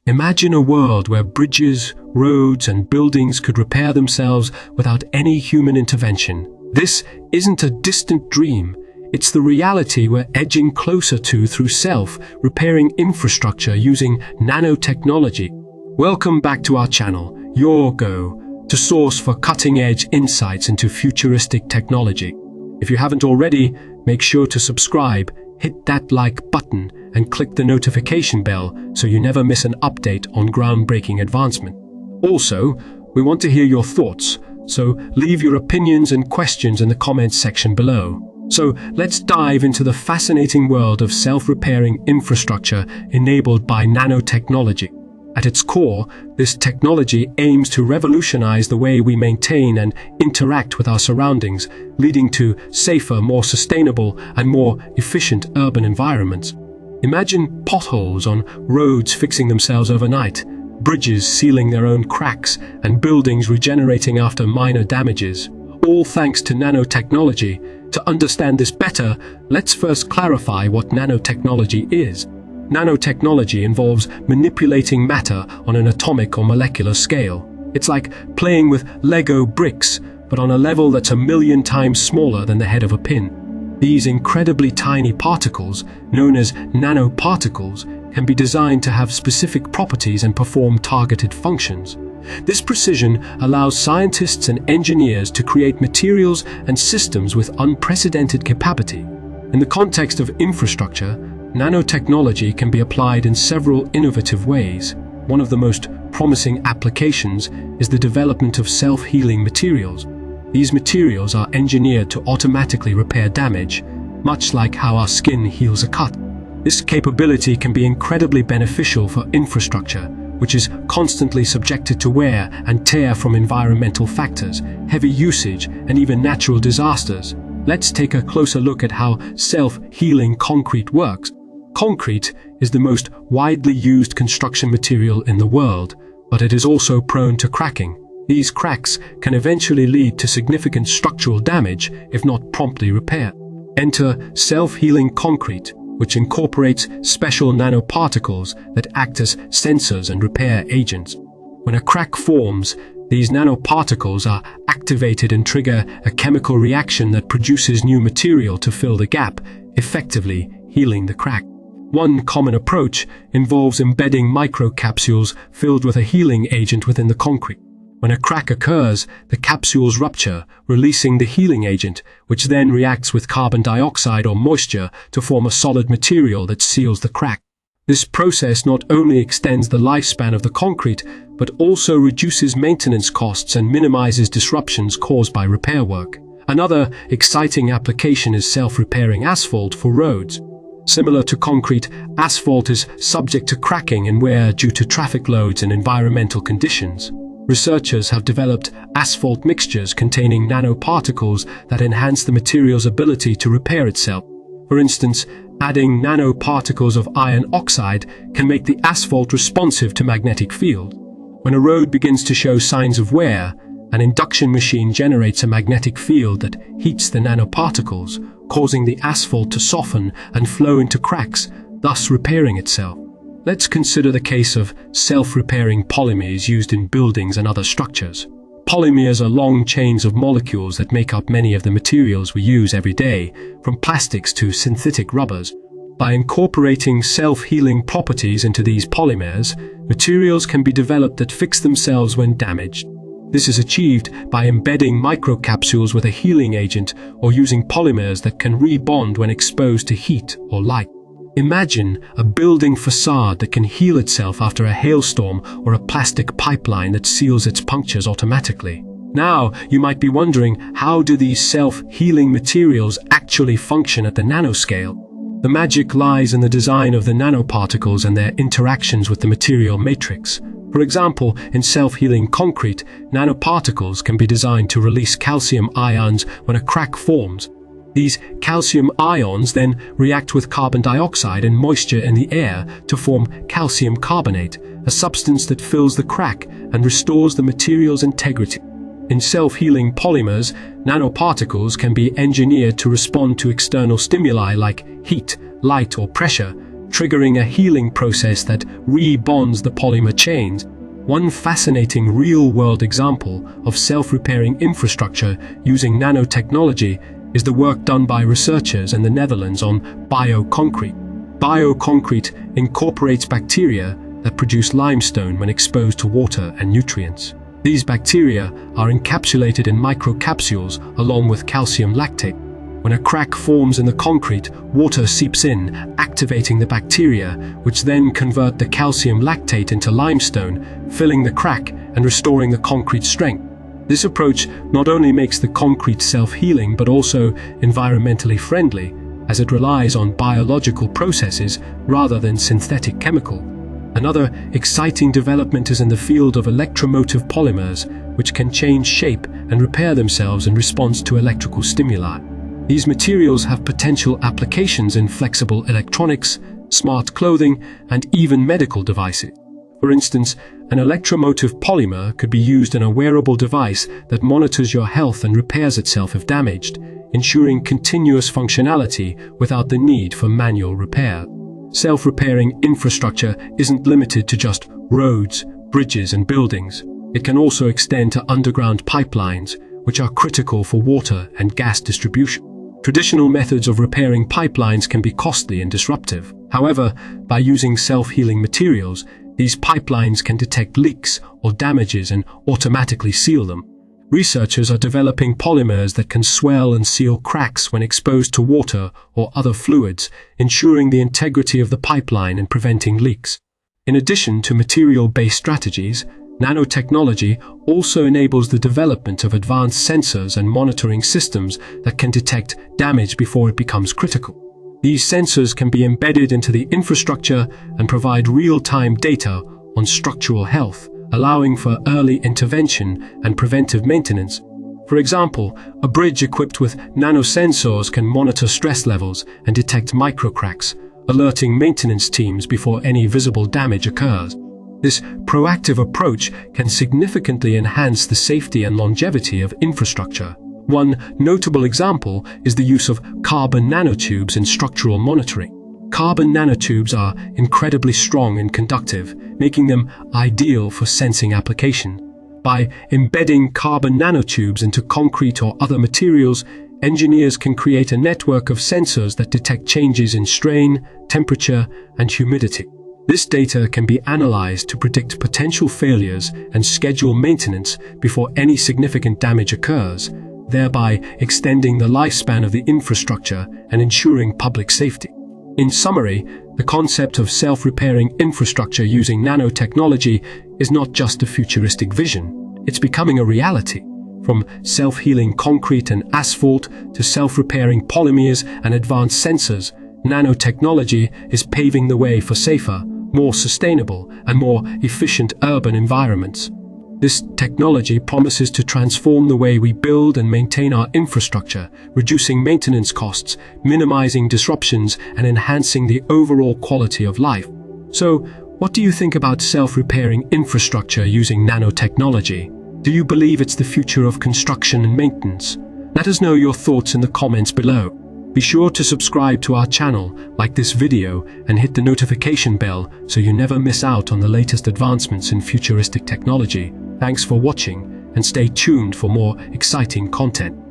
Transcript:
Imagine a world where bridges, roads, and buildings could repair themselves without any human intervention. This isn't a distant dream. It's the reality we're edging closer to through self-repairing infrastructure using nanotechnology. Welcome back to our channel, your go-to source for cutting-edge insights into futuristic technology. If you haven't already, make sure to subscribe, hit that like button, and click the notification bell so you never miss an update on groundbreaking advancement. Also, we want to hear your thoughts, so leave your opinions and questions in the comments section below. So let's dive into the fascinating world of self-repairing infrastructure enabled by nanotechnology. At its core, this technology aims to revolutionize the way we maintain and interact with our surroundings, leading to safer, more sustainable, and more efficient urban environments. Imagine potholes on roads fixing themselves overnight, bridges sealing their own cracks, and buildings regenerating after minor damages, all thanks to nanotechnology. To understand this better, let's first clarify what nanotechnology is. Nanotechnology involves manipulating matter on an atomic or molecular scale. It's like playing with Lego bricks, but on a level that's 1,000,000 times smaller than the head of a pin. These incredibly tiny particles, known as nanoparticles, can be designed to have specific properties and perform targeted functions. This precision allows scientists and engineers to create materials and systems with unprecedented capability. In the context of infrastructure, nanotechnology can be applied in several innovative ways. One of the most promising applications is the development of self-healing materials. These materials are engineered to automatically repair damage, much like how our skin heals a cut. This capability can be incredibly beneficial for infrastructure, which is constantly subjected to wear and tear from environmental factors, heavy usage, and even natural disasters. Let's take a closer look at how self-healing concrete works. Concrete is the most widely used construction material in the world, but it is also prone to cracking. These cracks can eventually lead to significant structural damage if not promptly repaired. Enter self-healing concrete, which incorporates special nanoparticles that act as sensors and repair agents. When a crack forms, these nanoparticles are activated and trigger a chemical reaction that produces new material to fill the gap, effectively healing the crack. One common approach involves embedding microcapsules filled with a healing agent within the concrete. When a crack occurs, the capsules rupture, releasing the healing agent, which then reacts with carbon dioxide or moisture to form a solid material that seals the crack. This process not only extends the lifespan of the concrete, but also reduces maintenance costs and minimizes disruptions caused by repair work. Another exciting application is self-repairing asphalt for roads. Similar to concrete, asphalt is subject to cracking and wear due to traffic loads and environmental conditions. Researchers have developed asphalt mixtures containing nanoparticles that enhance the material's ability to repair itself. For instance, adding nanoparticles of iron oxide can make the asphalt responsive to magnetic field. When a road begins to show signs of wear, an induction machine generates a magnetic field that heats the nanoparticles, causing the asphalt to soften and flow into cracks, thus repairing itself. Let's consider the case of self-repairing polymers used in buildings and other structures. Polymers are long chains of molecules that make up many of the materials we use every day, from plastics to synthetic rubbers. By incorporating self-healing properties into these polymers, materials can be developed that fix themselves when damaged. This is achieved by embedding microcapsules with a healing agent or using polymers that can rebond when exposed to heat or light. Imagine a building facade that can heal itself after a hailstorm or a plastic pipeline that seals its punctures automatically. Now, you might be wondering, how do these self-healing materials actually function at the nanoscale? The magic lies in the design of the nanoparticles and their interactions with the material matrix. For example, in self-healing concrete, nanoparticles can be designed to release calcium ions when a crack forms. These calcium ions then react with carbon dioxide and moisture in the air to form calcium carbonate, a substance that fills the crack and restores the material's integrity. In self-healing polymers, nanoparticles can be engineered to respond to external stimuli like heat, light, or pressure, triggering a healing process that rebonds the polymer chains. One fascinating real-world example of self-repairing infrastructure using nanotechnology is the work done by researchers in the Netherlands on bioconcrete. Bioconcrete incorporates bacteria that produce limestone when exposed to water and nutrients. These bacteria are encapsulated in microcapsules along with calcium lactate. When a crack forms in the concrete, water seeps in, activating the bacteria, which then convert the calcium lactate into limestone, filling the crack and restoring the concrete strength. This approach not only makes the concrete self-healing but also environmentally friendly, as it relies on biological processes rather than synthetic chemical. Another exciting development is in the field of electromotive polymers, which can change shape and repair themselves in response to electrical stimuli. These materials have potential applications in flexible electronics, smart clothing, and even medical devices. For instance, an electromotive polymer could be used in a wearable device that monitors your health and repairs itself if damaged, ensuring continuous functionality without the need for manual repair. Self-repairing infrastructure isn't limited to just roads, bridges, and buildings. It can also extend to underground pipelines, which are critical for water and gas distribution. Traditional methods of repairing pipelines can be costly and disruptive. However, by using self-healing materials, these pipelines can detect leaks or damages and automatically seal them. Researchers are developing polymers that can swell and seal cracks when exposed to water or other fluids, ensuring the integrity of the pipeline and preventing leaks. In addition to material-based strategies, nanotechnology also enables the development of advanced sensors and monitoring systems that can detect damage before it becomes critical. These sensors can be embedded into the infrastructure and provide real-time data on structural health, allowing for early intervention and preventive maintenance. For example, a bridge equipped with nanosensors can monitor stress levels and detect microcracks, alerting maintenance teams before any visible damage occurs. This proactive approach can significantly enhance the safety and longevity of infrastructure. One notable example is the use of carbon nanotubes in structural monitoring. Carbon nanotubes are incredibly strong and conductive, making them ideal for sensing application. By embedding carbon nanotubes into concrete or other materials, engineers can create a network of sensors that detect changes in strain, temperature, and humidity. This data can be analyzed to predict potential failures and schedule maintenance before any significant damage occurs, thereby extending the lifespan of the infrastructure and ensuring public safety. In summary, the concept of self-repairing infrastructure using nanotechnology is not just a futuristic vision, it's becoming a reality. From self-healing concrete and asphalt to self-repairing polymers and advanced sensors, nanotechnology is paving the way for safer, more sustainable, and more efficient urban environments. This technology promises to transform the way we build and maintain our infrastructure, reducing maintenance costs, minimizing disruptions, and enhancing the overall quality of life. So, what do you think about self-repairing infrastructure using nanotechnology? Do you believe it's the future of construction and maintenance? Let us know your thoughts in the comments below. Be sure to subscribe to our channel, like this video, and hit the notification bell so you never miss out on the latest advancements in futuristic technology. Thanks for watching, and stay tuned for more exciting content.